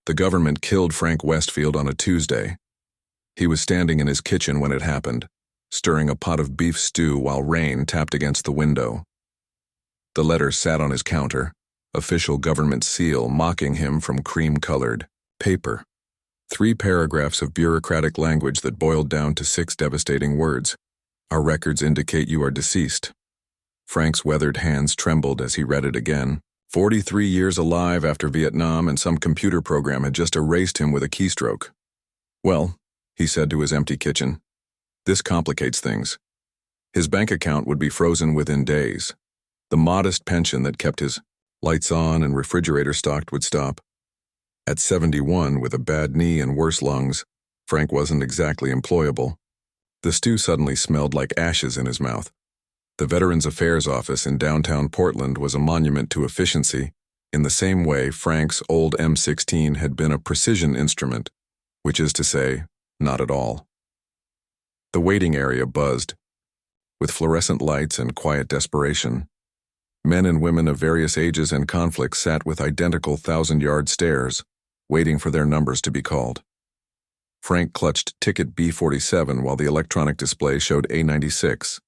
The government killed Frank Westfield on a Tuesday. He was standing in his kitchen when it happened, stirring a pot of beef stew while rain tapped against the window. The letter sat on his counter, official government seal mocking him from cream-colored paper. 3 paragraphs of bureaucratic language that boiled down to 6 devastating words. Our records indicate you are deceased. Frank's weathered hands trembled as he read it again. 43 years alive after Vietnam, and some computer program had just erased him with a keystroke. Well, he said to his empty kitchen, this complicates things. His bank account would be frozen within days. The modest pension that kept his lights on and refrigerator stocked would stop. At 71, with a bad knee and worse lungs, Frank wasn't exactly employable. The stew suddenly smelled like ashes in his mouth. The Veterans Affairs office in downtown Portland was a monument to efficiency, in the same way Frank's old M16 had been a precision instrument, which is to say, not at all. The waiting area buzzed, with fluorescent lights and quiet desperation. Men and women of various ages and conflicts sat with identical 1,000-yard stares, waiting for their numbers to be called. Frank clutched ticket B47 while the electronic display showed A96.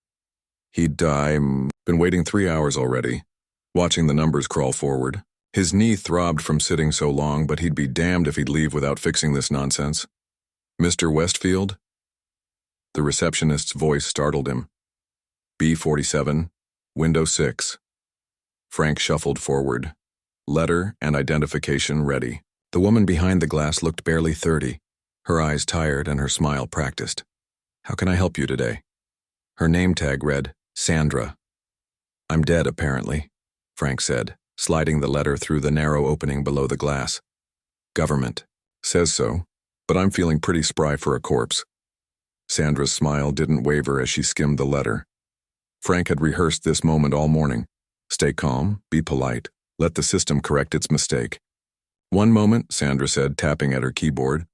He'd been waiting 3 hours already, watching the numbers crawl forward. His knee throbbed from sitting so long, but he'd be damned if he'd leave without fixing this nonsense. Mr. Westfield? The receptionist's voice startled him. B47, window 6. Frank shuffled forward, letter and identification ready. The woman behind the glass looked barely 30, her eyes tired and her smile practiced. How can I help you today? Her name tag read, Sandra. I'm dead, apparently, Frank said, sliding the letter through the narrow opening below the glass. Government. Says so, but I'm feeling pretty spry for a corpse. Sandra's smile didn't waver as she skimmed the letter. Frank had rehearsed this moment all morning. Stay calm, be polite, let the system correct its mistake. One moment, Sandra said, tapping at her keyboard.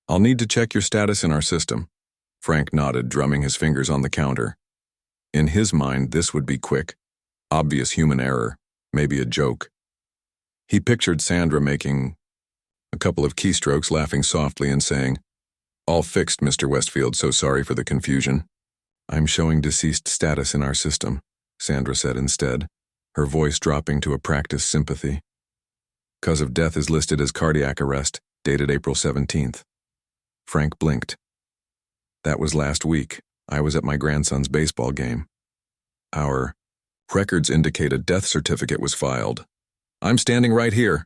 I'll need to check your status in our system. Frank nodded, drumming his fingers on the counter. In his mind, this would be quick. Obvious human error, maybe a joke. He pictured Sandra making a couple of keystrokes, laughing softly and saying, All fixed, Mr. Westfield, so sorry for the confusion. I'm showing deceased status in our system, Sandra said instead, her voice dropping to a practiced sympathy. Cause of death is listed as cardiac arrest, dated April 17th. Frank blinked. That was last week. I was at my grandson's baseball game. Our records indicate a death certificate was filed. I'm standing right here.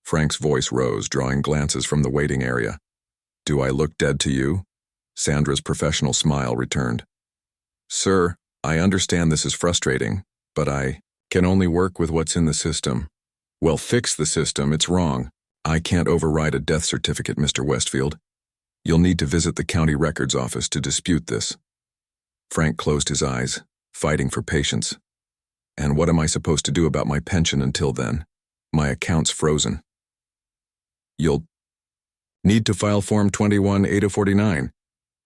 Frank's voice rose, drawing glances from the waiting area. Do I look dead to you? Sandra's professional smile returned. Sir, I understand this is frustrating, but I can only work with what's in the system. Well, fix the system, it's wrong. I can't override a death certificate, Mr. Westfield. You'll need to visit the county records office to dispute this. Frank closed his eyes, fighting for patience. And what am I supposed to do about my pension until then? My account's frozen. You'll need to file Form 21-849.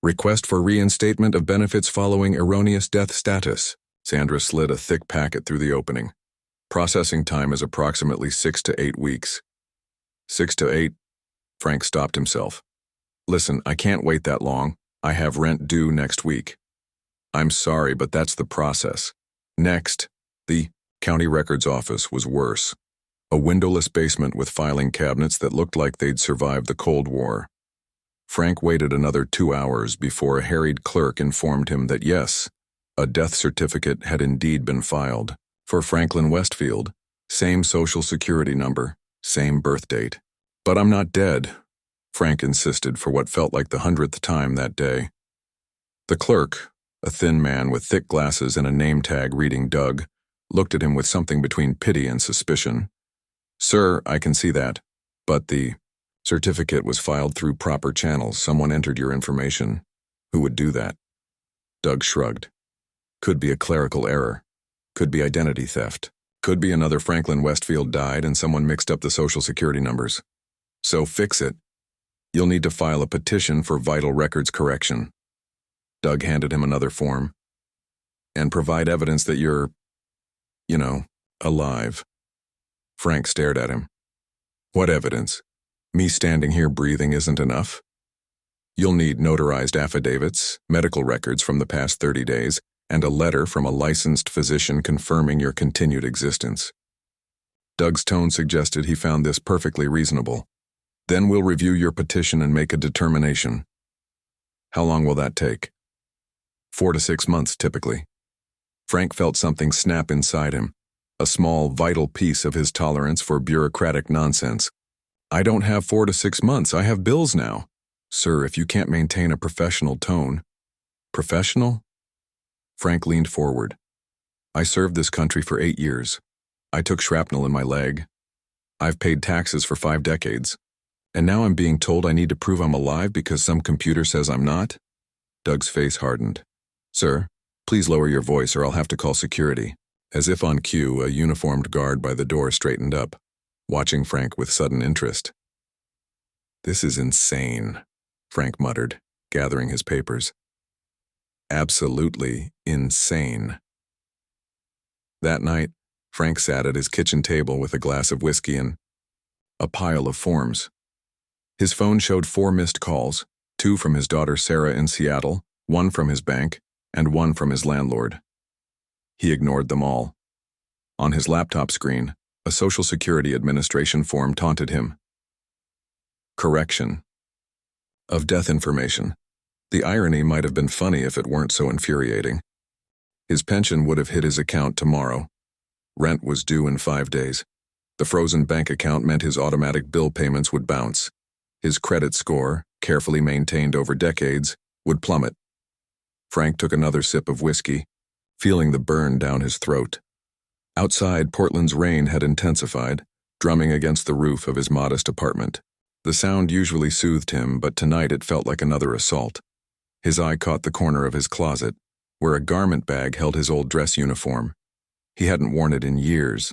Request for reinstatement of benefits following erroneous death status. Sandra slid a thick packet through the opening. Processing time is approximately 6 to 8 weeks. 6 to 8? Frank stopped himself. Listen, I can't wait that long. I have rent due next week. I'm sorry, but that's the process. Next, the county records office was worse. A windowless basement with filing cabinets that looked like they'd survived the Cold War. Frank waited another 2 hours before a harried clerk informed him that yes, a death certificate had indeed been filed. For Franklin Westfield, same social security number, same birth date. But I'm not dead, Frank insisted for what felt like the 100th time that day. The clerk, a thin man with thick glasses and a name tag reading Doug, looked at him with something between pity and suspicion. Sir, I can see that, but the certificate was filed through proper channels. Someone entered your information. Who would do that? Doug shrugged. Could be a clerical error. Could be identity theft. Could be another Franklin Westfield died and someone mixed up the social security numbers. So fix it. You'll need to file a petition for vital records correction. Doug handed him another form. And provide evidence that you're, alive. Frank stared at him. What evidence? Me standing here breathing isn't enough. You'll need notarized affidavits, medical records from the past 30 days, and a letter from a licensed physician confirming your continued existence. Doug's tone suggested he found this perfectly reasonable. Then we'll review your petition and make a determination. How long will that take? 4 to 6 months, typically. Frank felt something snap inside him, a small, vital piece of his tolerance for bureaucratic nonsense. I don't have 4 to 6 months, I have bills now. Sir, if you can't maintain a professional tone. Professional? Frank leaned forward. I served this country for 8 years. I took shrapnel in my leg. I've paid taxes for 5 decades. And now I'm being told I need to prove I'm alive because some computer says I'm not? Doug's face hardened. Sir, please lower your voice or I'll have to call security. As if on cue, a uniformed guard by the door straightened up, watching Frank with sudden interest. This is insane, Frank muttered, gathering his papers. Absolutely insane. That night, Frank sat at his kitchen table with a glass of whiskey and a pile of forms. His phone showed 4 missed calls, 2 from his daughter Sarah in Seattle, 1 from his bank, and 1 from his landlord. He ignored them all. On his laptop screen, a Social Security Administration form taunted him. Correction. Of death information. The irony might have been funny if it weren't so infuriating. His pension would have hit his account tomorrow. Rent was due in 5 days. The frozen bank account meant his automatic bill payments would bounce. His credit score, carefully maintained over decades, would plummet. Frank took another sip of whiskey, feeling the burn down his throat. Outside, Portland's rain had intensified, drumming against the roof of his modest apartment. The sound usually soothed him, but tonight it felt like another assault. His eye caught the corner of his closet, where a garment bag held his old dress uniform. He hadn't worn it in years,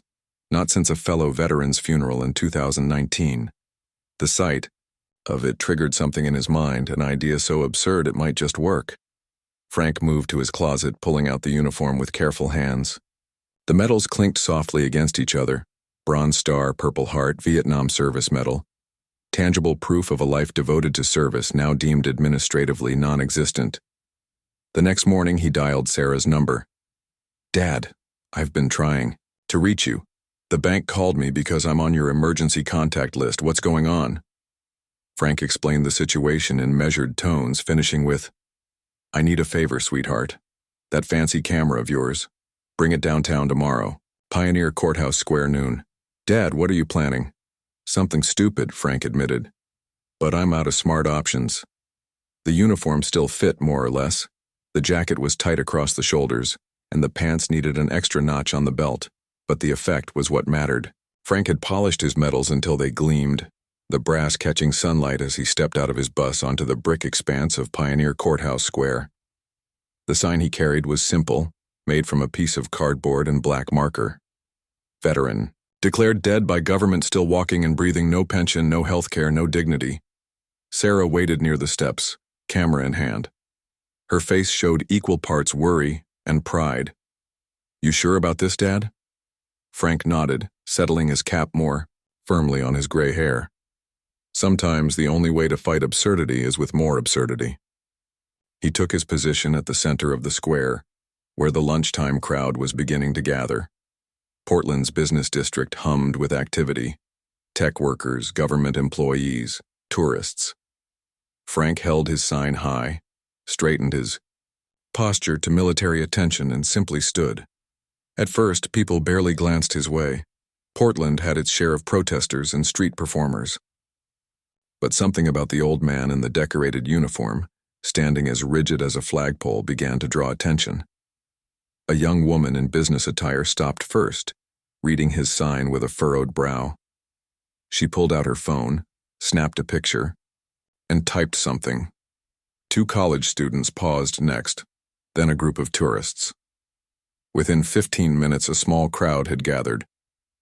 not since a fellow veteran's funeral in 2019. The sight of it triggered something in his mind, an idea so absurd it might just work. Frank moved to his closet, pulling out the uniform with careful hands. The medals clinked softly against each other. Bronze Star, Purple Heart, Vietnam Service Medal. Tangible proof of a life devoted to service, now deemed administratively non-existent. The next morning he dialed Sarah's number. Dad, I've been trying to reach you. The bank called me because I'm on your emergency contact list. What's going on? Frank explained the situation in measured tones, finishing with, I need a favor, sweetheart. That fancy camera of yours. Bring it downtown tomorrow. Pioneer Courthouse Square, noon. Dad, what are you planning? Something stupid, Frank admitted. But I'm out of smart options. The uniform still fit, more or less. The jacket was tight across the shoulders, and the pants needed an extra notch on the belt. But the effect was what mattered. Frank had polished his medals until they gleamed, the brass catching sunlight as he stepped out of his bus onto the brick expanse of Pioneer Courthouse Square. The sign he carried was simple, made from a piece of cardboard and black marker. Veteran. Declared dead by government, still walking and breathing, no pension, no health care, no dignity. Sarah waited near the steps, camera in hand. Her face showed equal parts worry and pride. You sure about this, Dad? Frank nodded, settling his cap more firmly on his gray hair. Sometimes the only way to fight absurdity is with more absurdity. He took his position at the center of the square, where the lunchtime crowd was beginning to gather. Portland's business district hummed with activity. Tech workers, government employees, tourists. Frank held his sign high, straightened his posture to military attention, and simply stood. At first, people barely glanced his way. Portland had its share of protesters and street performers. But something about the old man in the decorated uniform, standing as rigid as a flagpole, began to draw attention. A young woman in business attire stopped first, reading his sign with a furrowed brow. She pulled out her phone, snapped a picture, and typed something. 2 college students paused next, then a group of tourists. Within 15 minutes, a small crowd had gathered.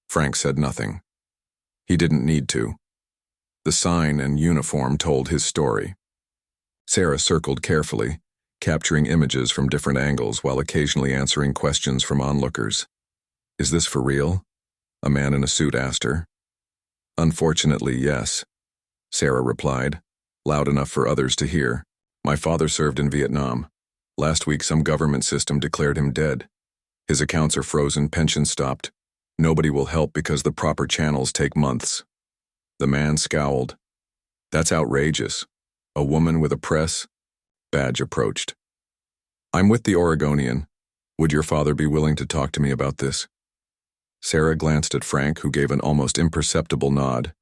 Frank said nothing. He didn't need to. The sign and uniform told his story. Sarah circled carefully, capturing images from different angles while occasionally answering questions from onlookers. Is this for real? A man in a suit asked her. Unfortunately, yes. Sarah replied, loud enough for others to hear. My father served in Vietnam. Last week some government system declared him dead. His accounts are frozen, pensions stopped. Nobody will help because the proper channels take months. The man scowled. That's outrageous. A woman with a press badge approached. I'm with the Oregonian. Would your father be willing to talk to me about this? Sarah glanced at Frank, who gave an almost imperceptible nod.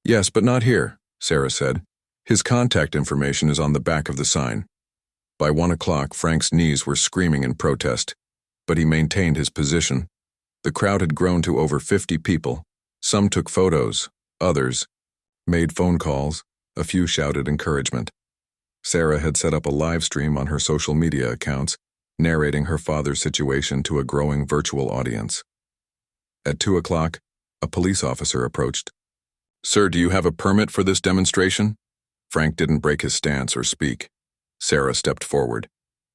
Yes, but not here, Sarah said. His contact information is on the back of the sign. By 1 o'clock, Frank's knees were screaming in protest, but he maintained his position. The crowd had grown to over 50 people. Some took photos, others made phone calls, a few shouted encouragement. Sarah had set up a live stream on her social media accounts, narrating her father's situation to a growing virtual audience. At 2 o'clock, a police officer approached. Sir, do you have a permit for this demonstration? Frank didn't break his stance or speak. Sarah stepped forward.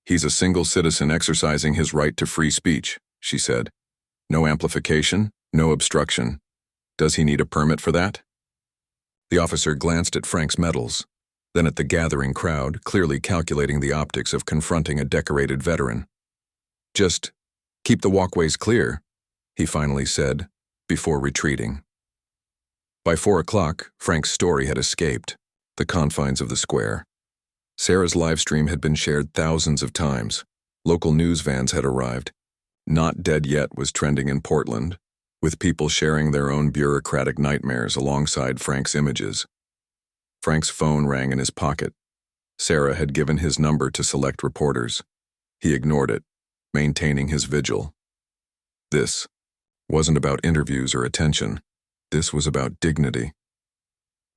He's a single citizen exercising his right to free speech, she said. No amplification, no obstruction. Does he need a permit for that? The officer glanced at Frank's medals, then at the gathering crowd, clearly calculating the optics of confronting a decorated veteran. Just keep the walkways clear, he finally said, before retreating. By 4 o'clock, Frank's story had escaped the confines of the square. Sarah's live stream had been shared thousands of times. Local news vans had arrived. Not Dead Yet was trending in Portland, with people sharing their own bureaucratic nightmares alongside Frank's images. Frank's phone rang in his pocket. Sarah had given his number to select reporters. He ignored it, maintaining his vigil. This wasn't about interviews or attention. This was about dignity.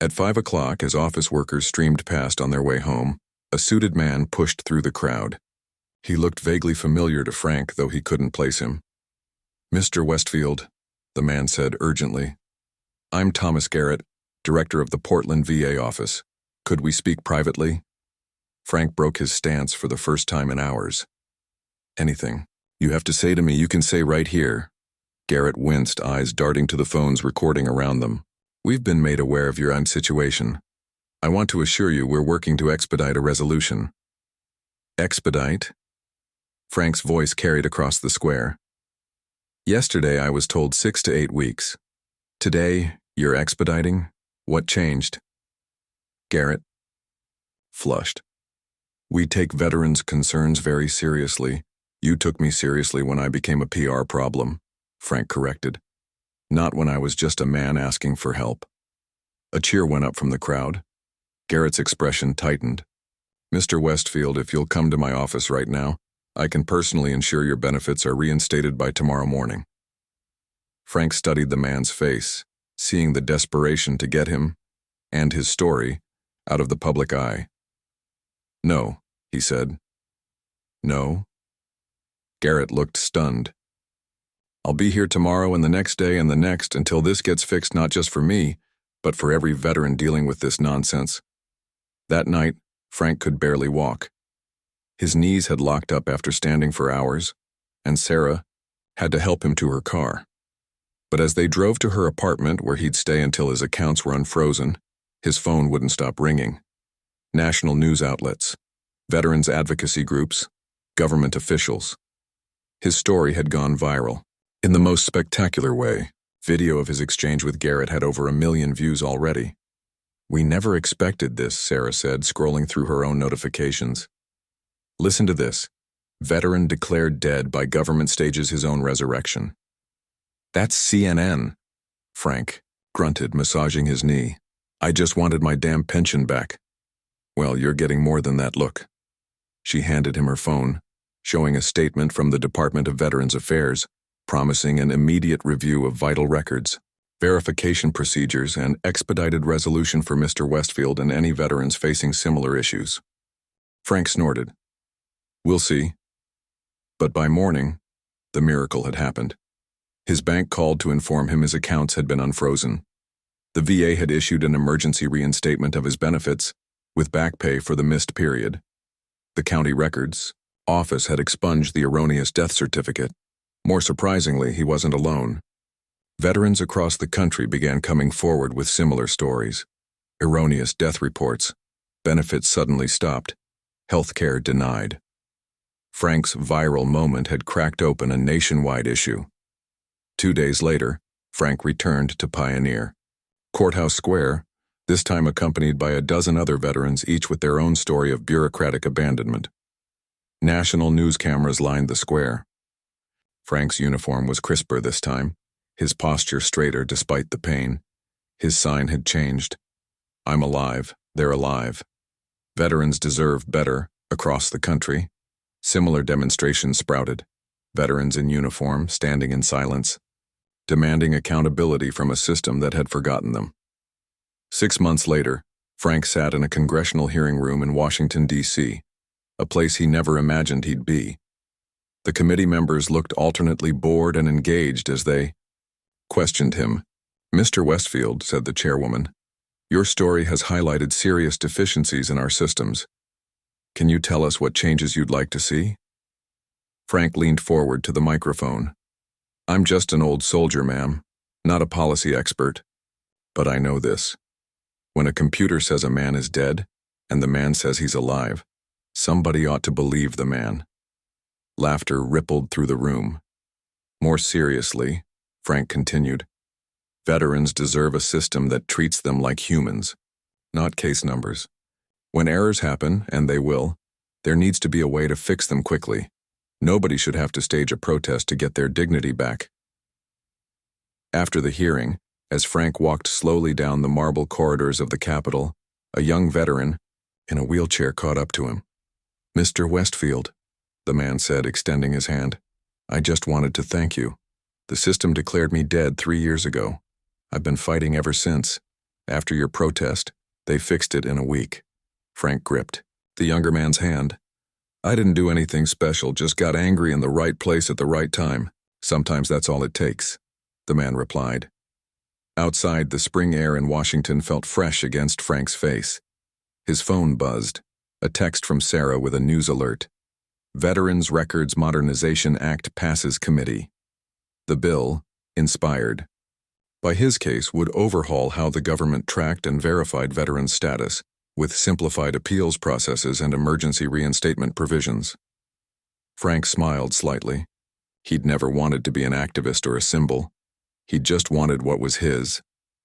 At 5 o'clock, as office workers streamed past on their way home, a suited man pushed through the crowd. He looked vaguely familiar to Frank, though he couldn't place him. Mr. Westfield, the man said urgently. I'm Thomas Garrett, director of the Portland VA office. Could we speak privately? Frank broke his stance for the first time in hours. Anything you have to say to me, you can say right here. Garrett winced, eyes darting to the phones recording around them. We've been made aware of your situation. I want to assure you we're working to expedite a resolution. Expedite? Frank's voice carried across the square. Yesterday I was told 6 to 8 weeks. Today, you're expediting? What changed? Garrett flushed. We take veterans' concerns very seriously. You took me seriously when I became a PR problem, Frank corrected. Not when I was just a man asking for help. A cheer went up from the crowd. Garrett's expression tightened. Mr. Westfield, if you'll come to my office right now, I can personally ensure your benefits are reinstated by tomorrow morning. Frank studied the man's face, seeing the desperation to get him, and his story, out of the public eye. No, he said. No? Garrett looked stunned. I'll be here tomorrow and the next day and the next until this gets fixed, not just for me, but for every veteran dealing with this nonsense. That night, Frank could barely walk. His knees had locked up after standing for hours, and Sarah had to help him to her car. But as they drove to her apartment where he'd stay until his accounts were unfrozen, his phone wouldn't stop ringing. National news outlets, veterans advocacy groups, government officials. His story had gone viral. In the most spectacular way, video of his exchange with Garrett had over 1 million views already. We never expected this, Sarah said, scrolling through her own notifications. Listen to this. Veteran declared dead by government stages his own resurrection. That's CNN, Frank grunted, massaging his knee. I just wanted my damn pension back. Well, you're getting more than that. Look. She handed him her phone, showing a statement from the Department of Veterans Affairs, promising an immediate review of vital records, verification procedures, and expedited resolution for Mr. Westfield and any veterans facing similar issues. Frank snorted. We'll see. But by morning, the miracle had happened. His bank called to inform him his accounts had been unfrozen. The VA had issued an emergency reinstatement of his benefits, with back pay for the missed period. The county records office had expunged the erroneous death certificate. More surprisingly, he wasn't alone. Veterans across the country began coming forward with similar stories. Erroneous death reports. Benefits suddenly stopped. Healthcare denied. Frank's viral moment had cracked open a nationwide issue. 2 days later, Frank returned to Pioneer. Courthouse Square, this time accompanied by a dozen other veterans, each with their own story of bureaucratic abandonment. National news cameras lined the square. Frank's uniform was crisper this time, his posture straighter despite the pain. His sign had changed. "I'm alive, they're alive. Veterans deserve better," across the country. Similar demonstrations sprouted, veterans in uniform standing in silence, demanding accountability from a system that had forgotten them. 6 months later, Frank sat in a congressional hearing room in Washington, D.C., a place he never imagined he'd be. The committee members looked alternately bored and engaged as they questioned him. "Mr. Westfield," said the chairwoman, "your story has highlighted serious deficiencies in our systems. Can you tell us what changes you'd like to see?" Frank leaned forward to the microphone. "I'm just an old soldier, ma'am, not a policy expert. But I know this. When a computer says a man is dead, and the man says he's alive, somebody ought to believe the man." Laughter rippled through the room. "More seriously," Frank continued, "veterans deserve a system that treats them like humans, not case numbers. When errors happen, and they will, there needs to be a way to fix them quickly. Nobody should have to stage a protest to get their dignity back." After the hearing, as Frank walked slowly down the marble corridors of the Capitol, a young veteran in a wheelchair caught up to him. "Mr. Westfield," the man said, extending his hand, "I just wanted to thank you. The system declared me dead 3 years ago. I've been fighting ever since. After your protest, they fixed it in a week." Frank gripped the younger man's hand. "I didn't do anything special, just got angry in the right place at the right time. Sometimes that's all it takes," the man replied. Outside, the spring air in Washington felt fresh against Frank's face. His phone buzzed, a text from Sarah with a news alert. Veterans Records Modernization Act passes committee. The bill, inspired by his case, would overhaul how the government tracked and verified veterans' status, with simplified appeals processes and emergency reinstatement provisions. Frank smiled slightly. He'd never wanted to be an activist or a symbol. He just wanted what was his,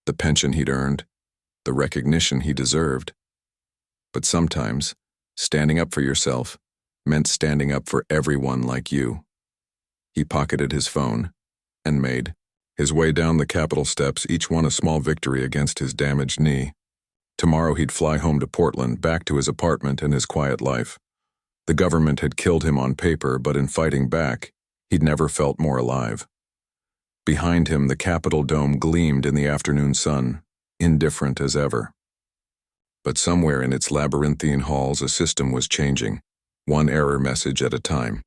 the pension he'd earned, the recognition he deserved. But sometimes, standing up for yourself meant standing up for everyone like you. He pocketed his phone and made his way down the Capitol steps, each one a small victory against his damaged knee. Tomorrow he'd fly home to Portland, back to his apartment and his quiet life. The government had killed him on paper, but in fighting back, he'd never felt more alive. Behind him, the Capitol dome gleamed in the afternoon sun, indifferent as ever. But somewhere in its labyrinthine halls, a system was changing, one error message at a time.